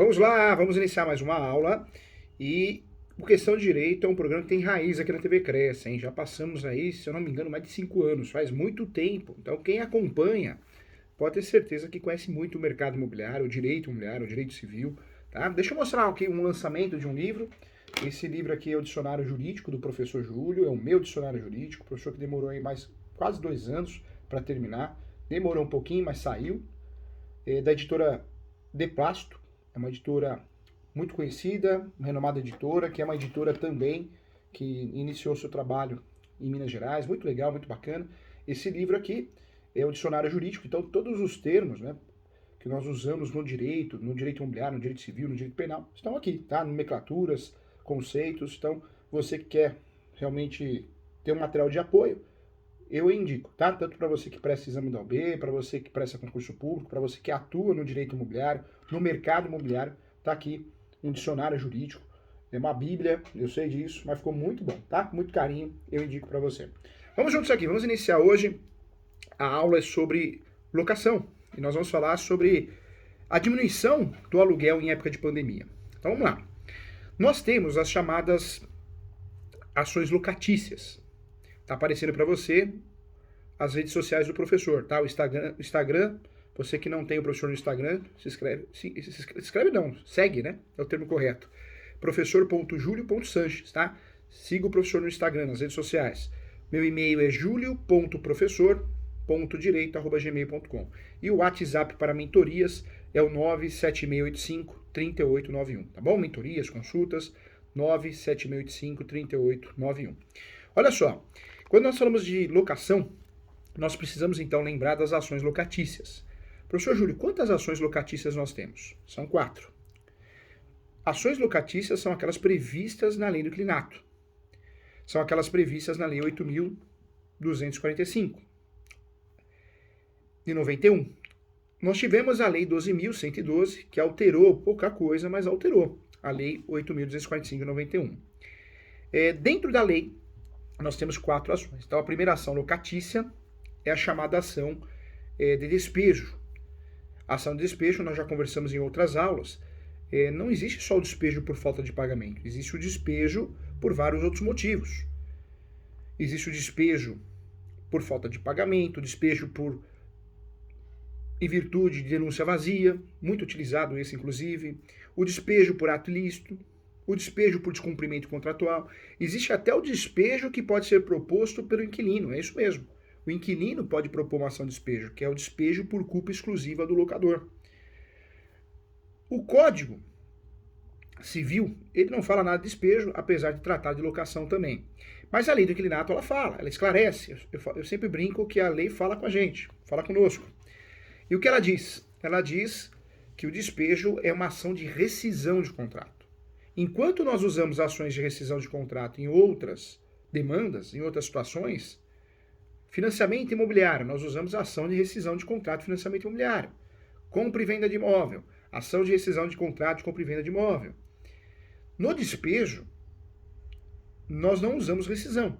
Vamos lá, vamos iniciar mais uma aula. E o Questão de Direito é um programa que tem raiz aqui na TV Cresce, hein? Já passamos aí, se eu não me engano, mais de 5 anos, faz muito tempo. Então quem acompanha pode ter certeza que conhece muito o mercado imobiliário, o direito civil, tá? Deixa eu mostrar aqui um lançamento de um livro. Esse livro aqui é o Dicionário Jurídico do professor Júlio, é o meu dicionário jurídico, professor que demorou aí mais quase 2 anos para terminar. Demorou um pouquinho, mas saiu. É da editora De Plástico. É uma editora muito conhecida, uma renomada editora, que é uma editora também que iniciou seu trabalho em Minas Gerais, muito legal, muito bacana. Esse livro aqui é o dicionário jurídico, então todos os termos, né, que nós usamos no direito imobiliário, no direito civil, no direito penal, estão aqui, tá? Nomenclaturas, conceitos. Então, você que quer realmente ter um material de apoio, eu indico, tá? Tanto para você que presta exame da OAB, para você que presta concurso público, para você que atua no direito imobiliário, no mercado imobiliário, tá aqui um dicionário jurídico, é uma bíblia, eu sei disso, mas ficou muito bom, tá? Com muito carinho, eu indico para você. Vamos juntos aqui, vamos iniciar hoje. A aula é sobre locação e nós vamos falar sobre a diminuição do aluguel em época de pandemia. Então vamos lá. Nós temos as chamadas ações locatícias. Tá aparecendo para você as redes sociais do professor, tá? O Instagram, você que não tem o professor no Instagram, segue, né? É o termo correto. professor.julio.sanches, tá? Siga o professor no Instagram, nas redes sociais. Meu e-mail é julio.professor.direito@gmail.com. E o WhatsApp para mentorias é o 97685-3891, tá bom? Mentorias, consultas, 97685-3891. Olha só, quando nós falamos de locação, nós precisamos então lembrar das ações locatícias. Professor Júlio, quantas ações locatícias nós temos? São 4. Ações locatícias são aquelas previstas na lei do inquilinato. São aquelas previstas na lei 8.245 de 91. Nós tivemos a lei 12.112, que alterou pouca coisa, mas alterou a lei 8.245 de 91. Dentro da lei, nós temos 4 ações. Então, a primeira ação locatícia é a chamada ação de despejo. A ação de despejo, nós já conversamos em outras aulas, não existe só o despejo por falta de pagamento, existe o despejo por vários outros motivos. Existe o despejo por falta de pagamento, despejo em virtude de denúncia vazia, muito utilizado esse inclusive, o despejo por ato ilícito, o despejo por descumprimento contratual. Existe até o despejo que pode ser proposto pelo inquilino, é isso mesmo. O inquilino pode propor uma ação de despejo, que é o despejo por culpa exclusiva do locador. O Código Civil, ele não fala nada de despejo, apesar de tratar de locação também. Mas a lei do inquilinato, ela fala, ela esclarece. Eu sempre brinco que a lei fala com a gente, fala conosco. E o que ela diz? Ela diz que o despejo é uma ação de rescisão de contrato. Enquanto nós usamos ações de rescisão de contrato em outras demandas, em outras situações, financiamento imobiliário, nós usamos a ação de rescisão de contrato de financiamento imobiliário. Compra e venda de imóvel, ação de rescisão de contrato de compra e venda de imóvel. No despejo, nós não usamos rescisão,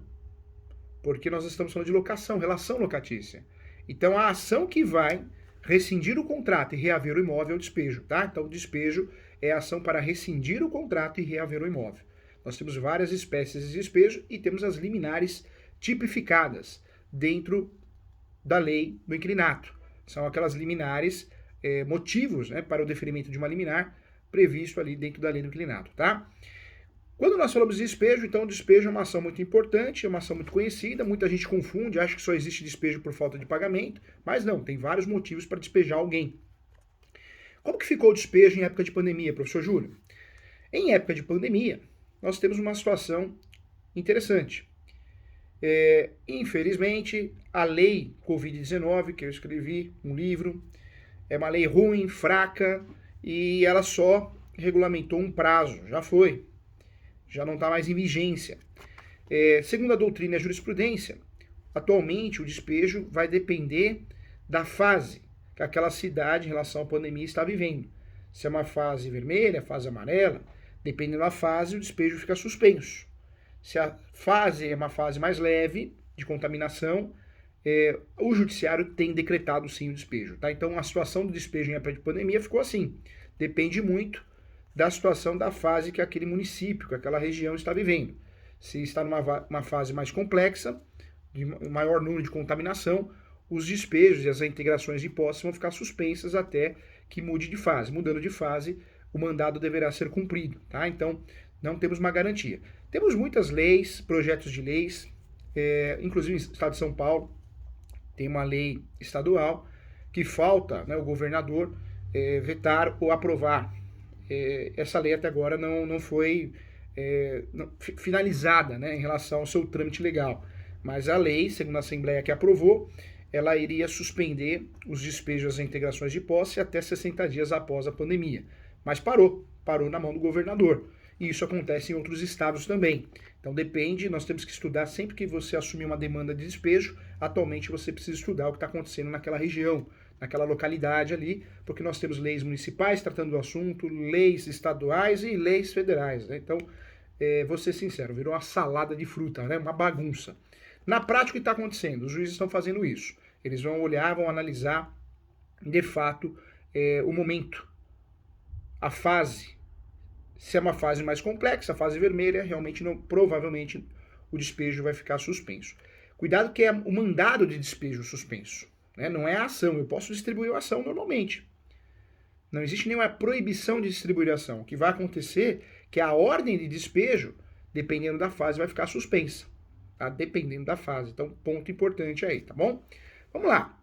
porque nós estamos falando de locação, relação locatícia. Então, a ação que vai rescindir o contrato e reaver o imóvel é o despejo, tá? Então, o despejo é a ação para rescindir o contrato e reaver o imóvel. Nós temos várias espécies de despejo e temos as liminares tipificadas dentro da lei do inquilinato. São aquelas liminares, motivos, né, para o deferimento de uma liminar previsto ali dentro da lei do inquilinato, tá? Quando nós falamos de despejo, então o despejo é uma ação muito importante, é uma ação muito conhecida, muita gente confunde, acha que só existe despejo por falta de pagamento, mas não, tem vários motivos para despejar alguém. Como que ficou o despejo em época de pandemia, professor Júlio? Em época de pandemia, nós temos uma situação interessante. Infelizmente, a lei Covid-19, que eu escrevi um livro, é uma lei ruim, fraca, e ela só regulamentou um prazo, já foi. Já não está mais em vigência. Segundo a doutrina e a jurisprudência, atualmente o despejo vai depender da fase que aquela cidade em relação à pandemia está vivendo. Se é uma fase vermelha, fase amarela, dependendo da fase, o despejo fica suspenso. Se a fase é uma fase mais leve de contaminação, o judiciário tem decretado sim o despejo. Tá? Então a situação do despejo em época de pandemia ficou assim. Depende muito da situação da fase que aquele município, que aquela região está vivendo. Se está numa fase mais complexa, de maior número de contaminação, os despejos e as integrações de posse vão ficar suspensas até que mude de fase. Mudando de fase, o mandado deverá ser cumprido, tá? Então, não temos uma garantia. Temos muitas leis, projetos de leis, inclusive no estado de São Paulo, tem uma lei estadual que falta, né, o governador vetar ou aprovar. Essa lei até agora não foi finalizada, né, em relação ao seu trâmite legal. Mas a lei, segundo a Assembleia que aprovou, ela iria suspender os despejos e as integrações de posse até 60 dias após a pandemia. Mas parou na mão do governador. E isso acontece em outros estados também. Então depende, nós temos que estudar sempre que você assumir uma demanda de despejo, atualmente você precisa estudar o que está acontecendo naquela região, naquela localidade ali, porque nós temos leis municipais tratando do assunto, leis estaduais e leis federais, né? Então, vou ser sincero, virou uma salada de fruta, né? Uma bagunça. Na prática, o que está acontecendo? Os juízes estão fazendo isso. Eles vão olhar, vão analisar, de fato, o momento, a fase. Se é uma fase mais complexa, a fase vermelha, realmente provavelmente o despejo vai ficar suspenso. Cuidado que é o mandado de despejo suspenso, né? Não é a ação. Eu posso distribuir a ação normalmente. Não existe nenhuma proibição de distribuir a ação. O que vai acontecer é que a ordem de despejo, dependendo da fase, vai ficar suspensa. Tá? Dependendo da fase. Então, ponto importante aí, tá bom? Vamos lá.